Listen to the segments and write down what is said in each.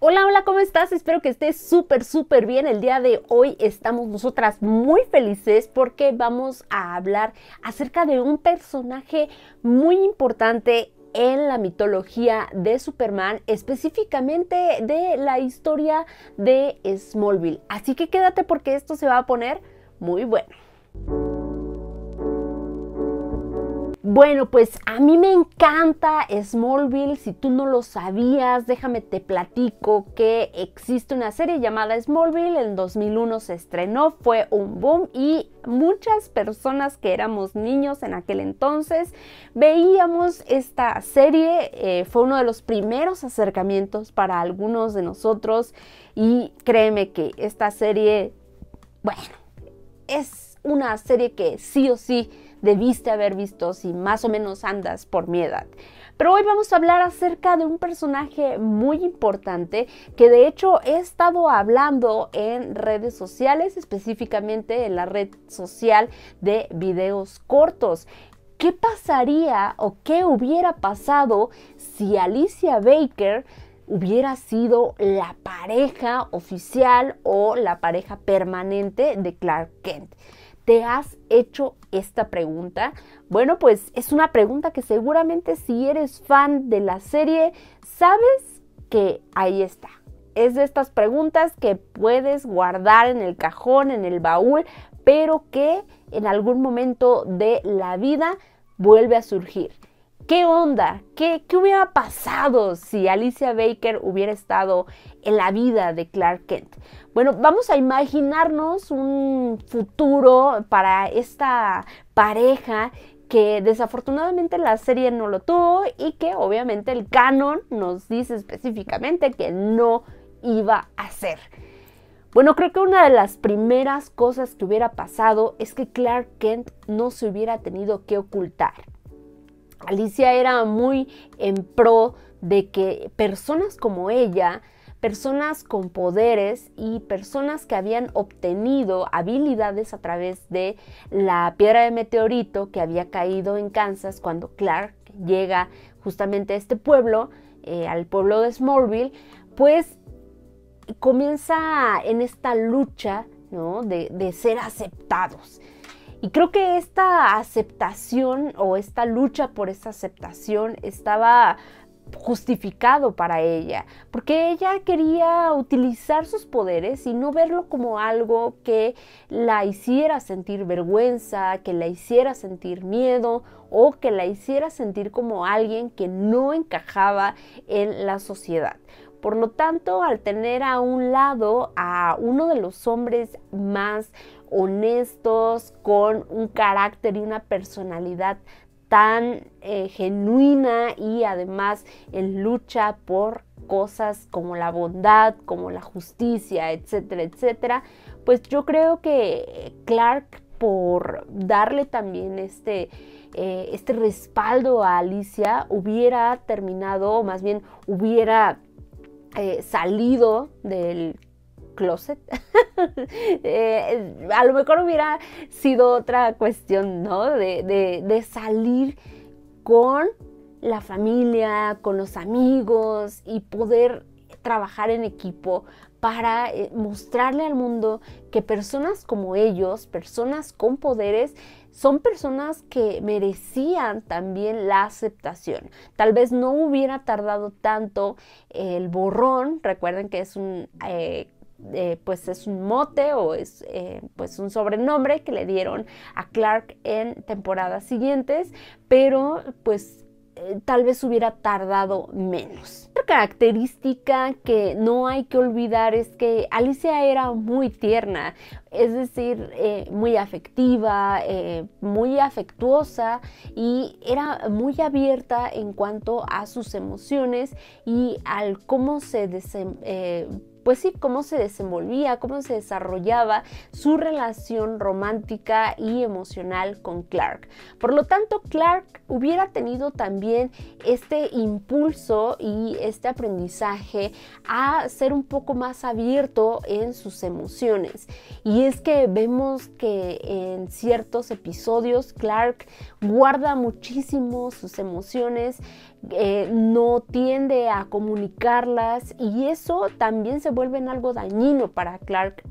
Hola, hola, ¿cómo estás? Espero que estés súper bien. El día de hoy estamos nosotras muy felices porque vamos a hablar acerca de un personaje muy importante en la mitología de Superman, específicamente de la historia de Smallville. Así que quédate porque esto se va a poner muy bueno. Bueno, pues a mí me encanta Smallville. Si tú no lo sabías, déjame te platico que existe una serie llamada Smallville. En 2001 se estrenó, fue un boom y muchas personas que éramos niños en aquel entonces veíamos esta serie. Fue uno de los primeros acercamientos para algunos de nosotros y créeme que esta serie, bueno, es una serie que sí o sí debiste haber visto si más o menos andas por mi edad. Pero hoy vamos a hablar acerca de un personaje muy importante que de hecho he estado hablando en redes sociales, específicamente en la red social de videos cortos. ¿Qué pasaría o qué hubiera pasado si Alicia Baker hubiera sido la pareja oficial o la pareja permanente de Clark Kent? ¿Te has hecho esta pregunta? Bueno, pues es una pregunta que seguramente si eres fan de la serie, sabes que ahí está. Es de estas preguntas que puedes guardar en el cajón, en el baúl, pero que en algún momento de la vida vuelve a surgir. ¿Qué onda? ¿Qué hubiera pasado si Alicia Baker hubiera estado en la vida de Clark Kent? Bueno, vamos a imaginarnos un futuro para esta pareja que desafortunadamente la serie no lo tuvo y que obviamente el canon nos dice específicamente que no iba a ser. Bueno, creo que una de las primeras cosas que hubiera pasado es que Clark Kent no se hubiera tenido que ocultar. Alicia era muy en pro de que personas como ella, personas con poderes y personas que habían obtenido habilidades a través de la piedra de meteorito que había caído en Kansas cuando Clark llega justamente a este pueblo, al pueblo de Smallville, pues comienza en esta lucha, ¿no? de ser aceptados. Y creo que esta aceptación o esta lucha por esta aceptación estaba justificado para ella, porque ella quería utilizar sus poderes y no verlo como algo que la hiciera sentir vergüenza, que la hiciera sentir miedo o que la hiciera sentir como alguien que no encajaba en la sociedad. Por lo tanto, al tener a un lado a uno de los hombres más honestos, con un carácter y una personalidad tan genuina y además en lucha por cosas como la bondad, como la justicia, etcétera, etcétera, pues yo creo que Clark, por darle también este respaldo a Alicia, hubiera terminado, o más bien hubiera salido del closet. A lo mejor hubiera sido otra cuestión, ¿no? De salir con la familia, con los amigos y poder trabajar en equipo para mostrarle al mundo que personas como ellos, personas con poderes, son personas que merecían también la aceptación. Tal vez no hubiera tardado tanto el borrón. Recuerden que es pues es un mote o es pues un sobrenombre que le dieron a Clark en temporadas siguientes, pero pues tal vez hubiera tardado menos. Otra característica que no hay que olvidar es que Alicia era muy tierna, es decir, muy afectiva, muy afectuosa y era muy abierta en cuanto a sus emociones y al cómo pues sí, cómo se desenvolvía, cómo se desarrollaba su relación romántica y emocional con Clark. Por lo tanto, Clark hubiera tenido también este impulso y este aprendizaje a ser un poco más abierto en sus emociones. Y es que vemos que en ciertos episodios Clark guarda muchísimo sus emociones, no tiende a comunicarlas, y eso también se vuelve en algo dañino para Clark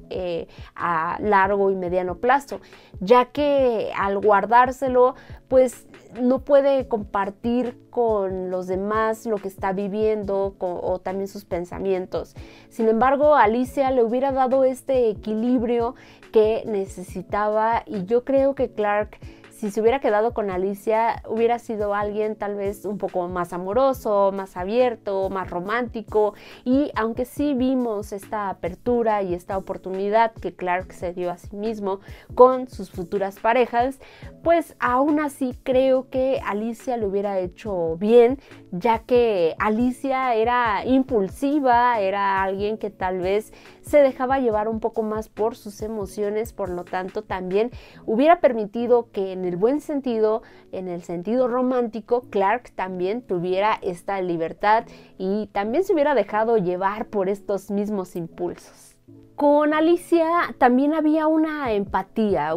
a largo y mediano plazo, ya que al guardárselo pues no puede compartir con los demás lo que está viviendo o también sus pensamientos. Sin embargo, Alicia le hubiera dado este equilibrio que necesitaba, y yo creo que Clark, si se hubiera quedado con Alicia, hubiera sido alguien tal vez un poco más amoroso, más abierto, más romántico. Y aunque sí vimos esta apertura y esta oportunidad que Clark se dio a sí mismo con sus futuras parejas, pues aún así creo que Alicia lo hubiera hecho bien, ya que Alicia era impulsiva, era alguien que tal vez se dejaba llevar un poco más por sus emociones, por lo tanto también hubiera permitido que en el buen sentido, en el sentido romántico, Clark también tuviera esta libertad y también se hubiera dejado llevar por estos mismos impulsos. Con Alicia también había una empatía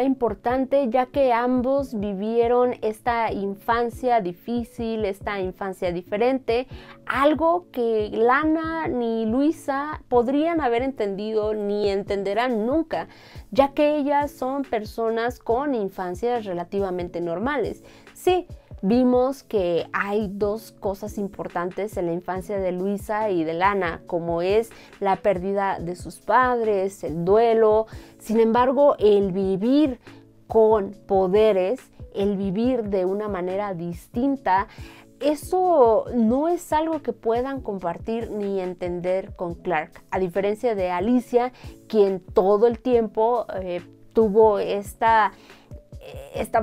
importante, ya que ambos vivieron esta infancia difícil, esta infancia diferente, algo que Lana ni Luisa podrían haber entendido ni entenderán nunca, ya que ellas son personas con infancias relativamente normales. Sí, vimos que hay dos cosas importantes en la infancia de Luisa y de Lana, como es la pérdida de sus padres, el duelo. Sin embargo, el vivir con poderes, el vivir de una manera distinta, eso no es algo que puedan compartir ni entender con Clark, a diferencia de Alicia, quien todo el tiempo tuvo esta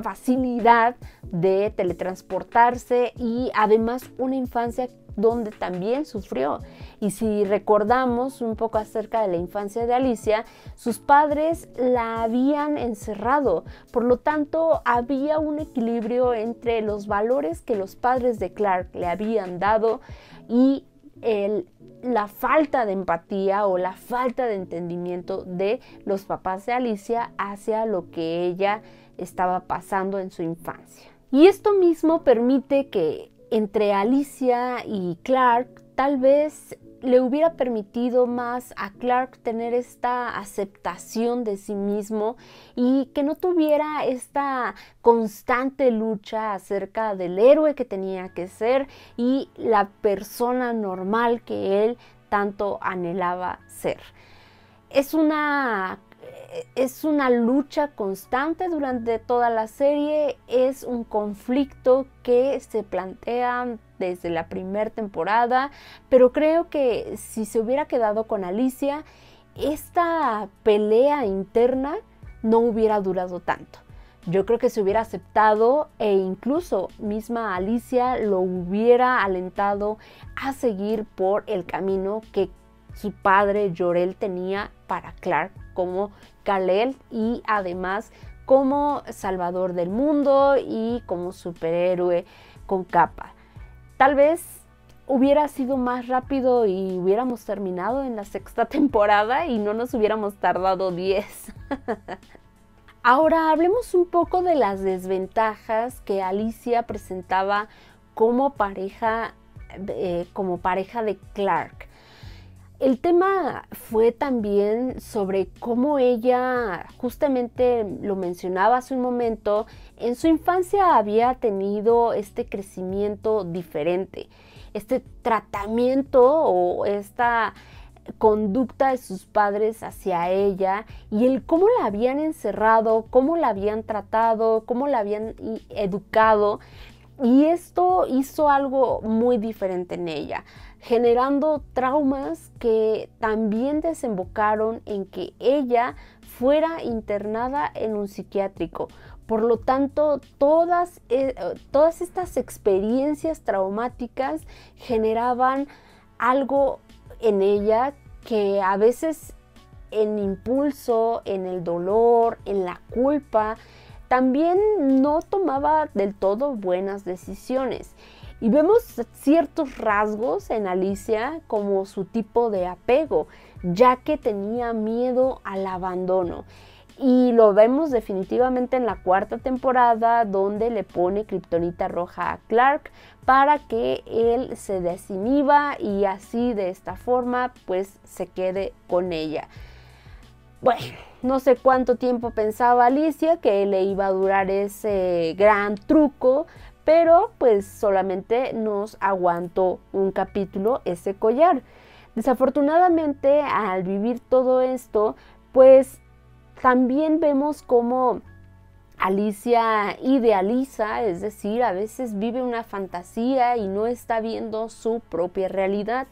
facilidad de teletransportarse y además una infancia donde también sufrió. Y si recordamos un poco acerca de la infancia de Alicia, sus padres la habían encerrado, por lo tanto había un equilibrio entre los valores que los padres de Clark le habían dado y la falta de empatía o la falta de entendimiento de los papás de Alicia hacia lo que ella estaba pasando en su infancia. Y esto mismo permite que entre Alicia y Clark tal vez le hubiera permitido más a Clark tener esta aceptación de sí mismo y que no tuviera esta constante lucha acerca del héroe que tenía que ser y la persona normal que él tanto anhelaba ser. Es una lucha constante durante toda la serie, es un conflicto que se plantea desde la primera temporada, pero creo que si se hubiera quedado con Alicia, esta pelea interna no hubiera durado tanto. Yo creo que se hubiera aceptado e incluso misma Alicia lo hubiera alentado a seguir por el camino que su padre Jor-El tenía para Clark como Kal-El y además como salvador del mundo y como superhéroe con capa. Tal vez hubiera sido más rápido y hubiéramos terminado en la 6ª temporada y no nos hubiéramos tardado 10. Ahora hablemos un poco de las desventajas que Alicia presentaba como pareja de Clark. El tema fue también sobre cómo ella, justamente lo mencionaba hace un momento, en su infancia había tenido este crecimiento diferente, este tratamiento o esta conducta de sus padres hacia ella y el cómo la habían encerrado, cómo la habían tratado, cómo la habían educado. Y esto hizo algo muy diferente en ella, generando traumas que también desembocaron en que ella fuera internada en un psiquiátrico. Por lo tanto, todas estas experiencias traumáticas generaban algo en ella que a veces en impulso, en el dolor, en la culpa, también no tomaba del todo buenas decisiones. Y vemos ciertos rasgos en Alicia como su tipo de apego, ya que tenía miedo al abandono. Y lo vemos definitivamente en la cuarta temporada, donde le pone kriptonita roja a Clark para que él se desinhiba y así de esta forma pues se quede con ella. Bueno, no sé cuánto tiempo pensaba Alicia que le iba a durar ese gran truco, pero pues solamente nos aguantó un capítulo ese collar. Desafortunadamente, al vivir todo esto, pues también vemos cómo Alicia idealiza, es decir, a veces vive una fantasía y no está viendo su propia realidad.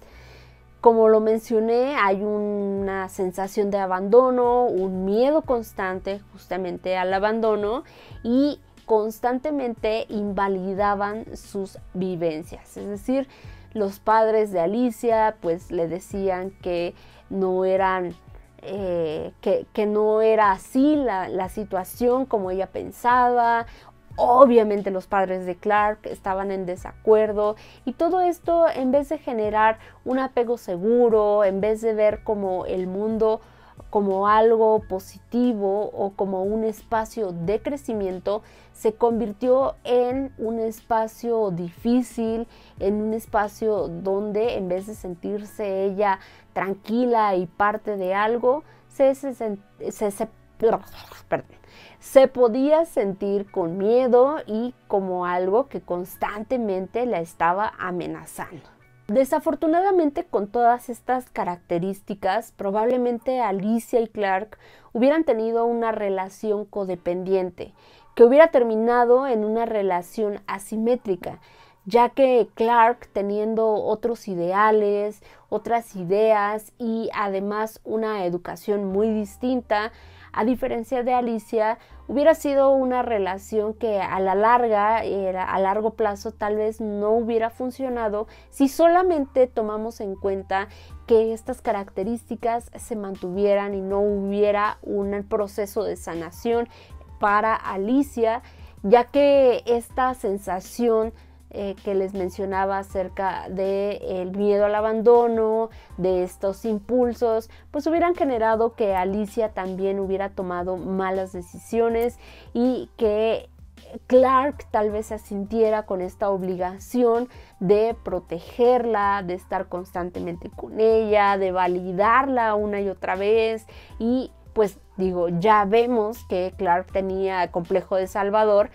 Como lo mencioné, hay una sensación de abandono, un miedo constante justamente al abandono y constantemente invalidaban sus vivencias. Es decir, los padres de Alicia pues le decían que no eran que no era así la situación como ella pensaba. Obviamente los padres de Clark estaban en desacuerdo y todo esto, en vez de generar un apego seguro, en vez de ver como el mundo como algo positivo o como un espacio de crecimiento, se convirtió en un espacio difícil, en un espacio donde en vez de sentirse ella tranquila y parte de algo, se podía sentir con miedo y como algo que constantemente la estaba amenazando. Desafortunadamente, con todas estas características, probablemente Alicia y Clark hubieran tenido una relación codependiente, que hubiera terminado en una relación asimétrica, ya que Clark, teniendo otros ideales, otras ideas y además una educación muy distinta, a diferencia de Alicia, hubiera sido una relación que a la larga, a largo plazo, tal vez no hubiera funcionado si solamente tomamos en cuenta que estas características se mantuvieran y no hubiera un proceso de sanación para Alicia, ya que esta sensación que les mencionaba acerca del miedo al abandono, de estos impulsos, pues hubieran generado que Alicia también hubiera tomado malas decisiones y que Clark tal vez se sintiera con esta obligación de protegerla, de estar constantemente con ella, de validarla una y otra vez. Y pues digo, ya vemos que Clark tenía complejo de Salvador,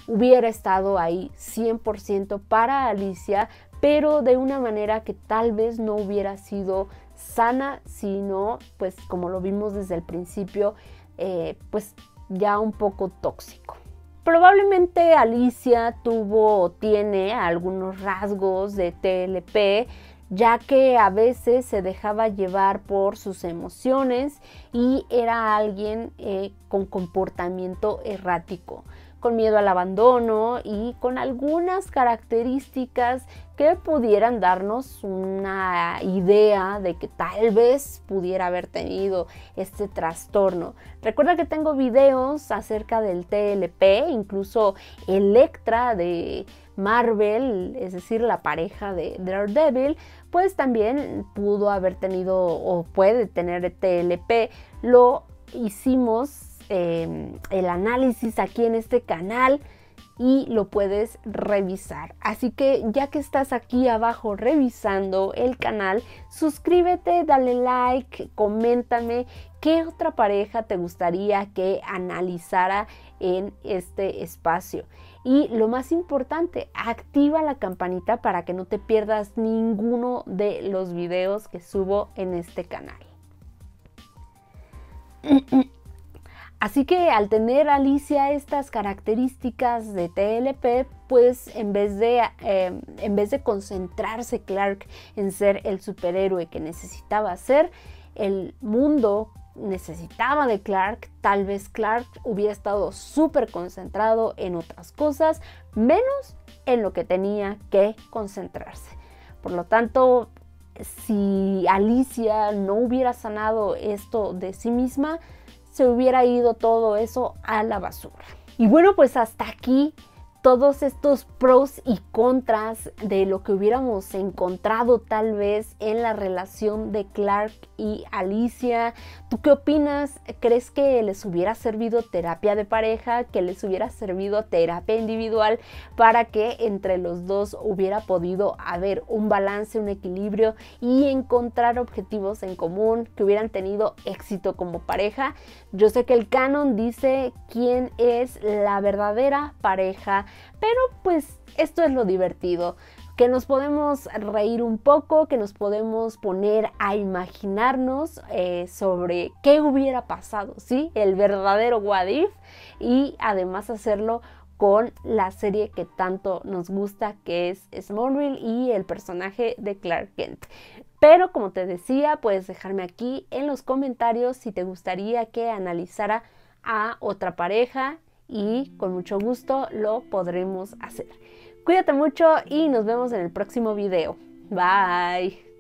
hubiera estado ahí 100% para Alicia, pero de una manera que tal vez no hubiera sido sana, sino pues como lo vimos desde el principio, pues ya un poco tóxico. Probablemente Alicia tiene algunos rasgos de TLP, ya que a veces se dejaba llevar por sus emociones y era alguien con comportamiento errático, con miedo al abandono y con algunas características que pudieran darnos una idea de que tal vez pudiera haber tenido este trastorno. Recuerda que tengo videos acerca del TLP, incluso Elektra de Marvel, es decir, la pareja de Daredevil, pues también pudo haber tenido o puede tener TLP. Lo hicimos el análisis aquí en este canal y lo puedes revisar. Así que ya que estás aquí abajo revisando el canal, suscríbete, dale like, coméntame qué otra pareja te gustaría que analizara en este espacio. Y lo más importante, activa la campanita para que no te pierdas ninguno de los videos que subo en este canal. Así que al tener Alicia estas características de TLP, pues en vez de concentrarse Clark en ser el superhéroe que necesitaba ser, el mundo necesitaba de Clark. Tal vez Clark hubiera estado súper concentrado en otras cosas, menos en lo que tenía que concentrarse. Por lo tanto, si Alicia no hubiera sanado esto de sí misma, se hubiera ido todo eso a la basura. Y bueno, pues hasta aquí todos estos pros y contras de lo que hubiéramos encontrado tal vez en la relación de Clark y Alicia. ¿Tú qué opinas? ¿Crees que les hubiera servido terapia de pareja, que les hubiera servido terapia individual para que entre los dos hubiera podido haber un balance, un equilibrio y encontrar objetivos en común, que hubieran tenido éxito como pareja? Yo sé que el canon dice quién es la verdadera pareja, pero pues esto es lo divertido, que nos podemos reír un poco, que nos podemos poner a imaginarnos sobre qué hubiera pasado, ¿sí? El verdadero what if, y además hacerlo con la serie que tanto nos gusta, que es Smallville, y el personaje de Clark Kent. Pero como te decía, puedes dejarme aquí en los comentarios si te gustaría que analizara a otra pareja, y con mucho gusto lo podremos hacer. Cuídate mucho y nos vemos en el próximo video. Bye.